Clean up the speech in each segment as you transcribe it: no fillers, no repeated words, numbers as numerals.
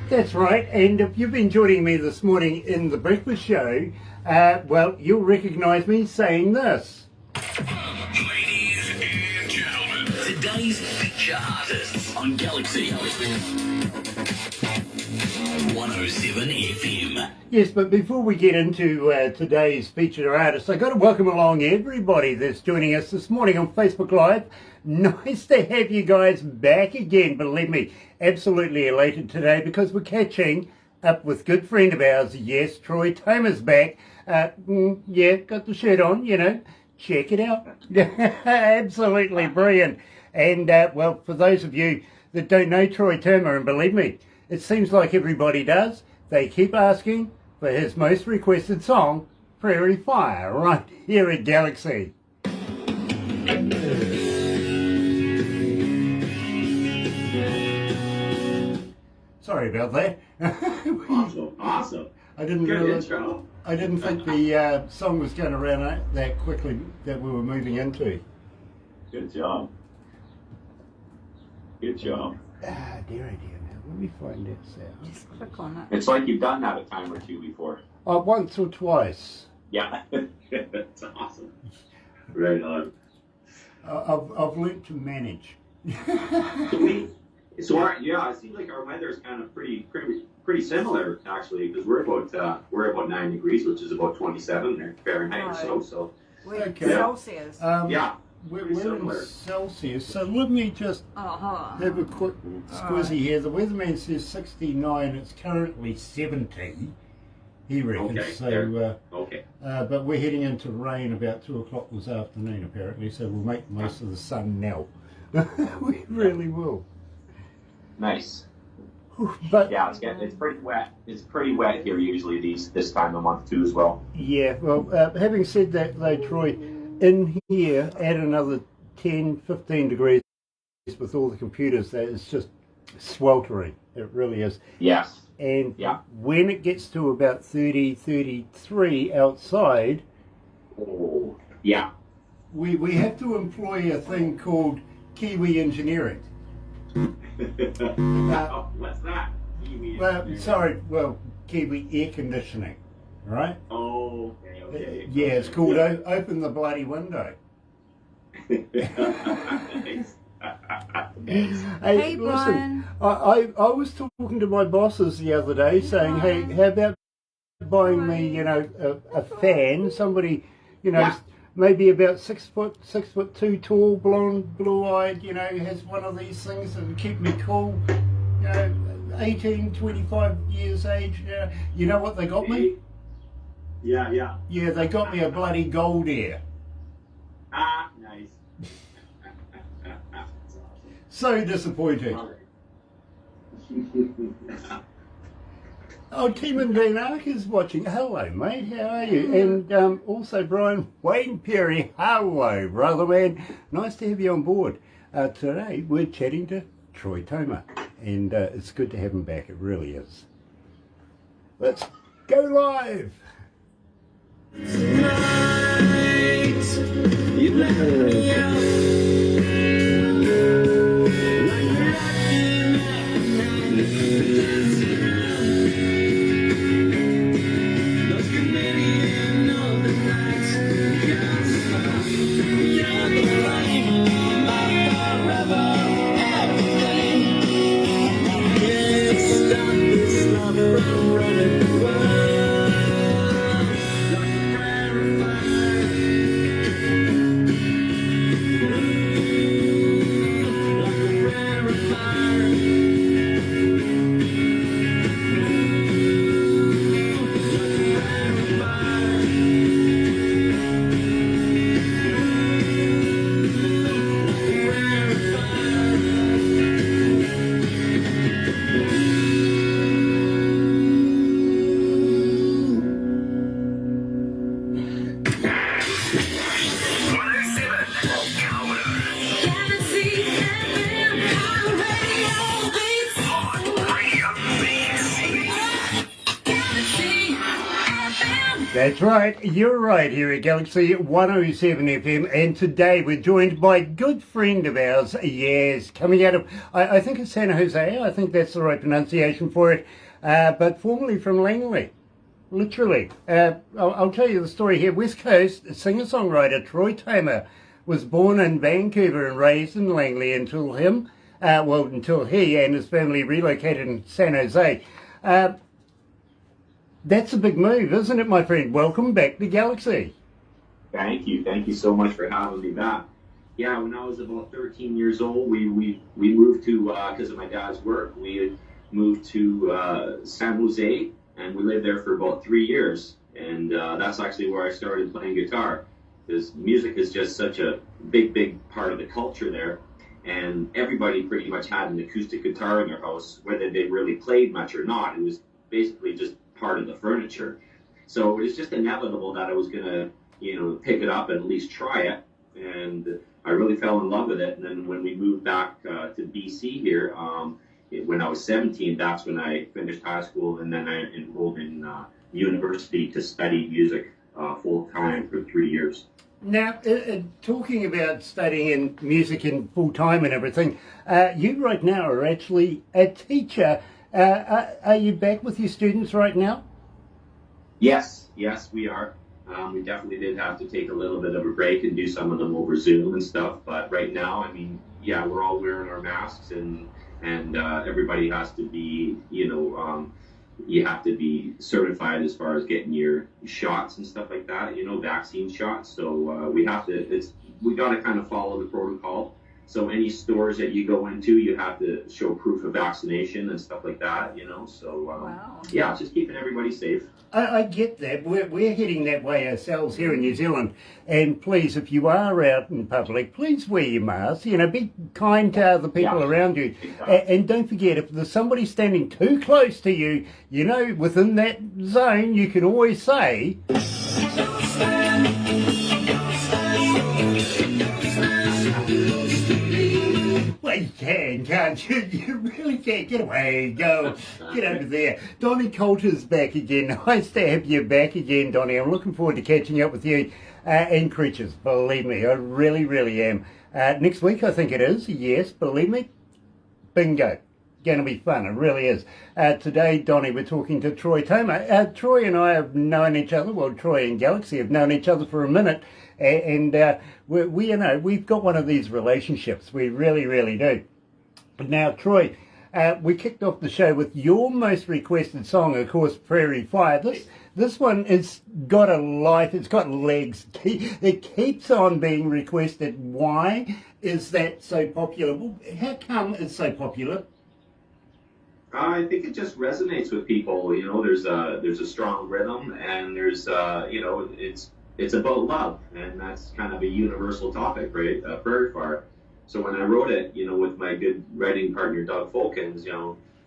That's right, and if you've been joining me this morning in the breakfast show, well, you'll recognise me saying this. Ladies and gentlemen, today's feature artists on Galaxy 107 FM. Yes, but before we get into today's featured artist, I've got to welcome along everybody that's joining us this morning on Facebook Live. Nice to have you guys back again. Believe me, absolutely elated today because we're catching up with good friend of ours. Yes, Troy Toma's back. Yeah, got the shirt on, you know. Check it out. Absolutely brilliant. And, well, for those of you that don't know Troy Toma, and believe me, it seems like everybody does, they keep asking for his most requested song, Prairie Fire, right here at Galaxy. Sorry about that. Awesome. I didn't think the song was going to run out that quickly that we were moving into. Good job. Dear. Now let me find that sound. Just click on it. It's like you've done that a time or two before. Once or twice. Yeah. That's awesome. Right on. I've learnt to manage. So it seems like our weather is kind of pretty similar actually, because we're about 9 degrees, which is about 27 Fahrenheit or so. So We're Okay. Celsius. yeah, We're pretty in similar. Celsius, so let me just have a quick squizzy here. The weatherman says 69, it's currently 70, he reckons. Okay, So, okay. but we're heading into rain about 2 o'clock this afternoon apparently, so we'll make the most of the sun now. We really will. Nice. But Yeah, it's pretty wet. It's pretty wet here usually this time of month too as well. yeah, well, having said that though, Troy, in here, add another 10, 15 degrees with all the computers, that is just sweltering. It really is. Yes. And Yeah. when it gets to about 30, 33 outside, Oh, yeah. we have to employ a thing called Kiwi engineering. What's that? Kiwi air conditioning, right? Oh, okay. Yeah, it's called Open the Bloody Window. Nice. Hey, listen, Brian. I was talking to my bosses the other day saying, hey, how about buying me, you know, a fan, somebody, you know, Yeah. maybe about 6'2" tall, blonde, blue-eyed, you know, has one of these things that will keep me cool, you know, 18, 25 years age. You know what they got me? Yeah. Yeah, they got me a bloody gold ear. Ah, nice. That's So disappointing. awesome. Oh, Tim and Dean Ark is watching. Hello, mate. How are you? And also Brian Wayne Perry. Hello, brother man. Nice to have you on board. Today we're chatting to Troy Toma, and it's good to have him back. It really is. Let's go live. That's right, you're right here at Galaxy 107 FM, and today we're joined by a good friend of ours, yes, coming out of, I think it's San Jose, I think that's the right pronunciation for it, but formerly from Langley, literally. I'll tell you the story here. West Coast singer-songwriter Troy Toma was born in Vancouver and raised in Langley until he and his family relocated in San Jose. That's a big move, isn't it, my friend? Welcome back to Galaxy. Thank you so much for having me back. Yeah, when I was about 13 years old, we moved to, because of my dad's work, we had moved to San Jose, and we lived there for about 3 years. And that's actually where I started playing guitar, because music is just such a big part of the culture there. And everybody pretty much had an acoustic guitar in their house, whether they really played much or not. It was basically just part of the furniture. So it was just inevitable that I was going to, pick it up and at least try it. And I really fell in love with it. And then when we moved back to BC here, when I was 17, that's when I finished high school, and then I enrolled in university to study music full time for 3 years. Now, talking about studying music and full time and everything, you right now are actually a teacher. Are you back with your students right now? Yes, we are. We definitely did have to take a little bit of a break and do some of them over Zoom and stuff. But right now, we're all wearing our masks, and everybody has to be, you have to be certified as far as getting your shots and stuff like that, vaccine shots. So we got to kind of follow the protocol. So any stores that you go into, you have to show proof of vaccination and stuff like that, So, Wow. Yeah, it's just keeping everybody safe. I get that. We're heading that way ourselves here in New Zealand. And please, if you are out in public, please wear your mask. Be kind to other people around you. And don't forget, if there's somebody standing too close to you, within that zone, you can always say... Well, you can, can't you? You really can. Get away, go. Get over there. Donnie Coulter's back again. Nice to have you back again, Donnie. I'm looking forward to catching up with you and Creatures. Believe me, I really, really am. Next week, I think it is. Yes, believe me. Bingo. Going to be fun. It really is. Today, Donnie, we're talking to Troy Toma. Troy and I have known each other. Well, Troy and Galaxy have known each other for a minute. And we've got one of these relationships. We really, really do. Now, Troy, we kicked off the show with your most requested song, of course, Prairie Fire. This one has got a life. It's got legs. It keeps on being requested. Why is that so popular? Well, how come it's so popular? I think it just resonates with people. There's a strong rhythm, and there's it's about love, and that's kind of a universal topic, right? Prairie Fire. So when I wrote it, with my good writing partner Doug Folkens,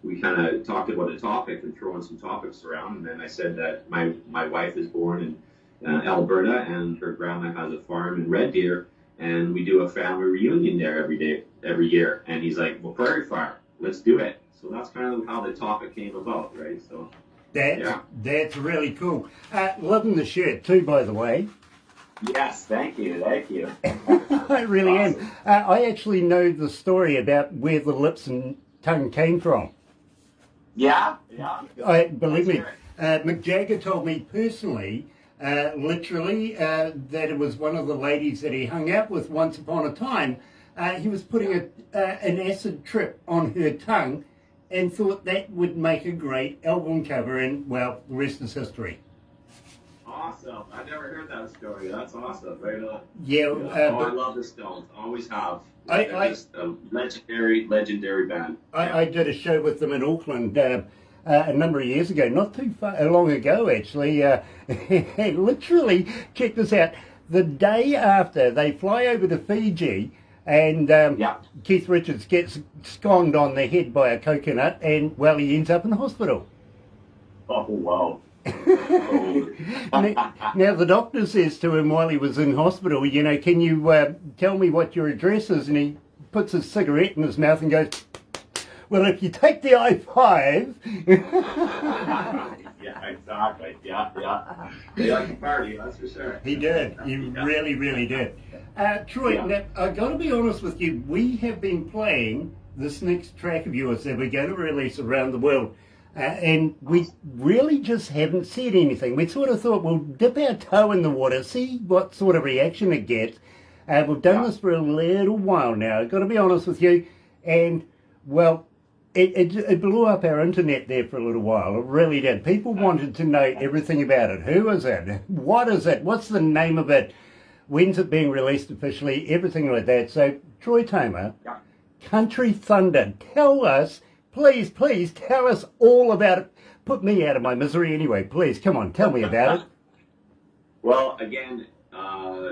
we kind of talked about a topic and throwing some topics around, and then I said that my wife is born in Alberta, and her grandma has a farm in Red Deer, and we do a family reunion there every year. And he's like, well, Prairie Fire, let's do it. So that's kind of how the topic came about, right? So that's really cool. Loving the shirt too, by the way. Yes, thank you. I really am. I actually know the story about where the lips and tongue came from. Yeah. Believe me, Mick Jagger told me personally, literally, that it was one of the ladies that he hung out with once upon a time. He was putting an acid trip on her tongue, and thought that would make a great album cover, and, well, the rest is history. Awesome. I never heard that story. That's awesome. Right on. Yeah. I love the Stones. Always have. They're just a legendary band. I did a show with them in Auckland a number of years ago, not too long ago, actually. Literally, check this out, the day after they fly over to Fiji, and Keith Richards gets sconed on the head by a coconut, and, well, he ends up in hospital. Oh, wow. Now, the doctor says to him while he was in hospital, can you tell me what your address is? And he puts his cigarette in his mouth and goes, well, if you take the I-5... Yeah, exactly. Yeah. They like to party, that's for sure. He did. He really, really did. Troy, Yeah. now, I've got to be honest with you. We have been playing this next track of yours that we're going to release around the world. And we really just haven't said anything. We sort of thought we'll dip our toe in the water, see what sort of reaction it gets. We've done this for a little while now, I've got to be honest with you. And, well, it blew up our internet there for a little while. It really did. People wanted to know everything about it. Who is it? What is it? What's the name of it? When's it being released officially? Everything like that. So, Troy Toma, Country Thunder, tell us, please tell us all about it. Put me out of my misery anyway, please. Come on, tell me about it. Well, again,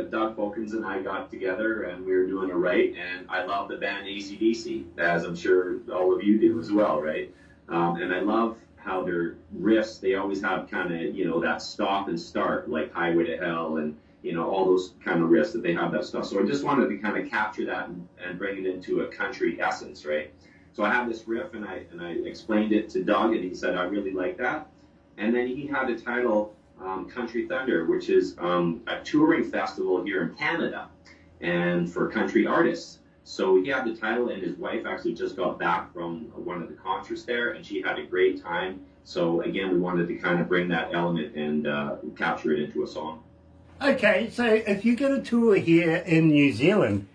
Doug Folkens and I got together and we were doing a write, and I love the band AC/DC, as I'm sure all of you do as well, right? And I love how their riffs, they always have kind of, that stop and start, like Highway to Hell and, all those kind of riffs that they have that stuff. So I just wanted to kind of capture that and bring it into a country essence, right? So I have this riff and I explained it to Doug and he said, I really like that. And then he had a title, Country Thunder, which is a touring festival here in Canada and for country artists. So he had the title, and his wife actually just got back from one of the concerts there, and she had a great time. So again, we wanted to kind of bring that element and capture it into a song. Okay, so if you're going to tour here in New Zealand,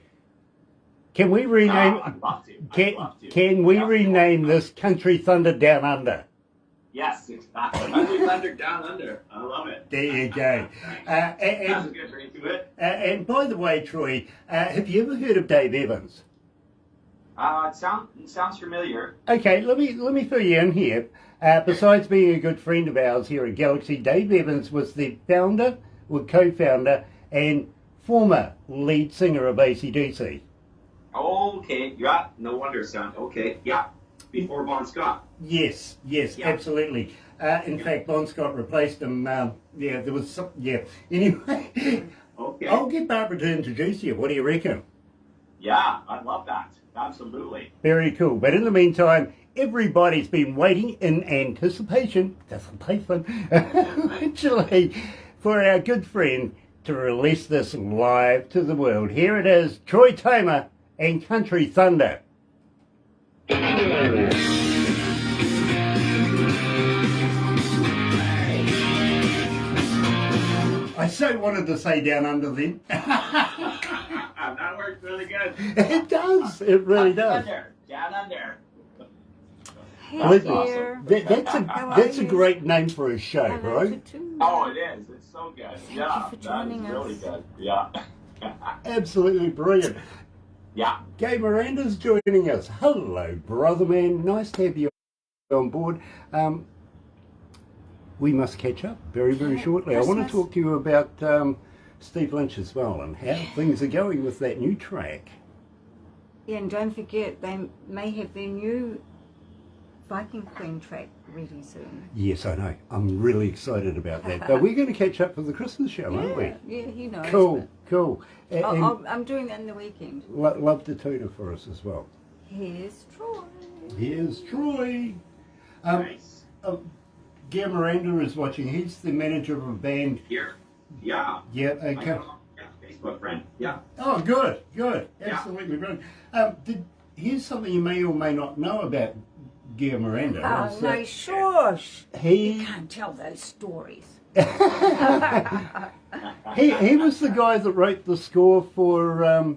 can we rename? I'd love to. Can we rename this Country Thunder Down Under? Yes, exactly. Country Thunder Down Under. I love it. There you go. That's a good ring to it. And by the way, Troy, have you ever heard of Dave Evans? It sounds familiar. Okay, let me fill you in here. Besides being a good friend of ours here at Galaxy, Dave Evans was the founder, or co-founder, and former lead singer of AC/DC. Okay, yeah, no wonder, son. Okay, yeah, before Bon Scott. Yes, yeah. Absolutely. In fact, Bon Scott replaced him. There was some. Yeah. Anyway, okay. I'll get Barbara to introduce you. What do you reckon? Yeah, I'd love that. Absolutely. Very cool. But in the meantime, everybody's been waiting in anticipation. Actually, for our good friend to release this live to the world. Here it is, Troy Toma and Country Thunder. I so wanted to say Down Under then. That works really good. It does. It really does. Down Under. Hey That's dear. That's a great name for a show, Hello right? to two. Oh, it is. It's so good. Thank you for joining that is really us. good. Yeah. Absolutely brilliant. Yeah. Gay Miranda's joining us. Hello, brother man. Nice to have you on board. We must catch up very, very shortly. I want to talk to you about Steve Lynch as well and how things are going with that new track. Yeah, and don't forget, they may have their new Viking Queen track ready soon. Yes, I know. I'm really excited about that. But we're going to catch up for the Christmas show, aren't we? Yeah, he knows. Cool. And I'm doing that in the weekend. love to tutor for us as well. Here's Troy. Here's Troy. Nice. Gary Miranda is watching. He's the manager of a band. Here. Yeah. Yeah, I okay. know. Yeah, Facebook friend. Yeah. Oh, good. Absolutely brilliant. Here's something you may or may not know about Gary Miranda. Oh, is no, that shush. You He can't tell those stories. he was the guy that wrote the score for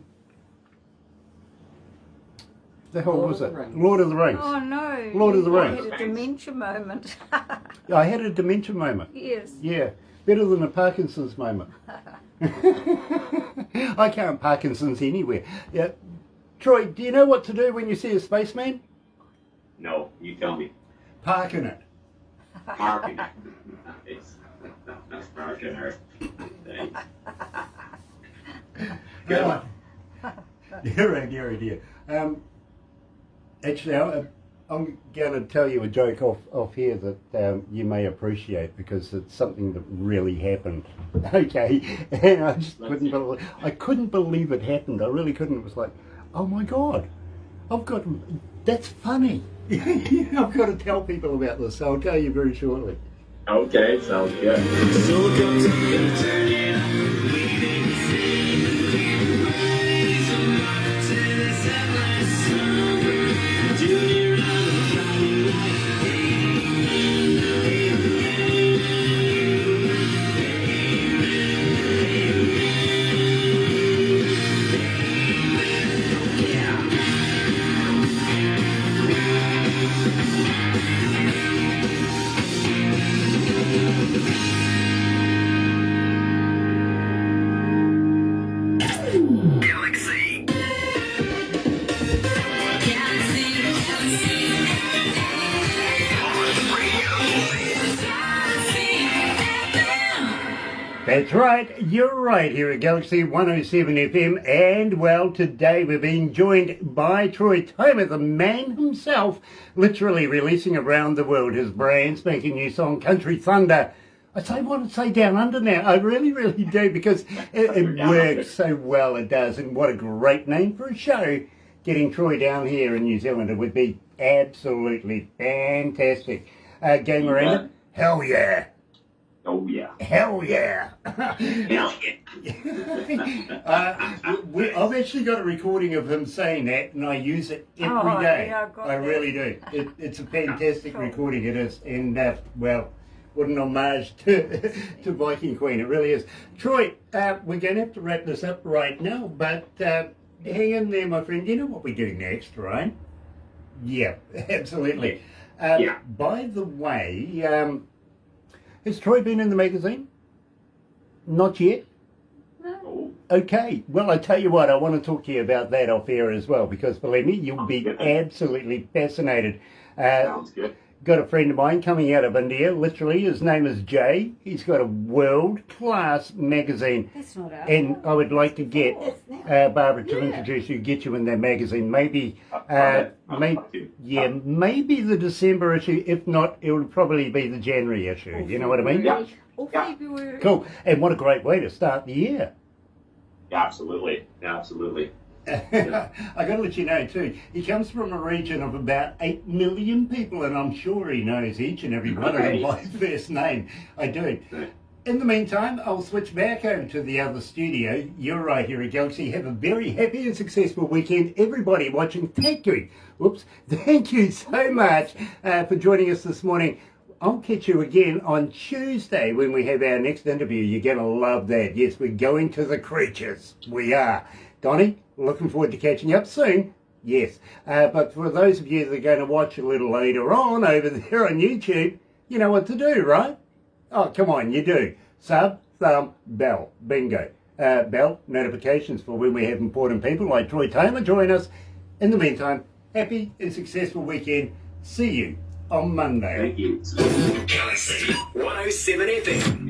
the hell was it? Lord of the Rings. Oh, no. Lord of the I Rings. had a dementia moment. I had a dementia moment. Yes. Yeah, better than a Parkinson's moment. I can't Parkinson's anywhere. Yeah, Troy, do you know what to do when you see a spaceman? No, you tell me. Park in it. Parking. Nice. That's parking her. Thanks. Go on. Dear. Actually, I'm going to tell you a joke off here that you may appreciate because it's something that really happened. Okay, and I just couldn't believe it happened. I really couldn't. It was like, oh my God, that's funny. I've got to tell people about this, so I'll tell you very shortly. Okay, sounds good. Galaxy. That's right, you're right here at Galaxy 107 FM, and well, today we're being joined by Troy Toma, the man himself, literally releasing around the world his brand spanking new song, Country Thunder. I want to say Down Under now, I really, really do, because it works so well, it does, and what a great name for a show. Getting Troy down here in New Zealand, it would be absolutely fantastic. Game Miranda, hell yeah. Oh, yeah. Hell yeah. Hell yeah. I've actually got a recording of him saying that, and I use it every day. Yeah, I've got I that. really do. It's a fantastic Cool. recording, it is. And, well, what an homage to Viking Queen, it really is. Troy, we're going to have to wrap this up right now, but hang in there, my friend. You know what we do next, right? Yeah, absolutely. Yeah. By the way, has Troy been in the magazine? Not yet? Oh, Okay, well, I tell you what, I want to talk to you about that off air as well, because believe me, you'll be absolutely fascinated. sounds good. Got a friend of mine coming out of India, literally, his name is Jay. He's got a world-class magazine, That's not out. and I would like to get It's now. Barbara to Yeah. introduce you, get you in that magazine. Maybe, I'd maybe, love to. maybe the December issue. If not, it will probably be the January issue. You know what I mean? Yeah. Or Yeah. February. Cool. And what a great way to start the year. Absolutely. Absolutely. I got to let you know too, he comes from a region of about 8 million people, and I'm sure he knows each and every one of them by first name. I do. In the meantime, I'll switch back over to the other studio. You're right here at Galaxy. Have a very happy and successful weekend. Everybody watching, thank you. Whoops. Thank you so much for joining us this morning. I'll catch you again on Tuesday when we have our next interview. You're going to love that. Yes, we're going to the creatures. We are. Donnie, looking forward to catching up soon. Yes. But for those of you that are going to watch a little later on over there on YouTube, you know what to do, right? Oh, come on, you do. Sub, thumb, bell. Bingo. Bell, notifications for when we have important people like Troy Toma join us. In the meantime, happy and successful weekend. See you on Monday. Thank you. Galaxy 107 FM.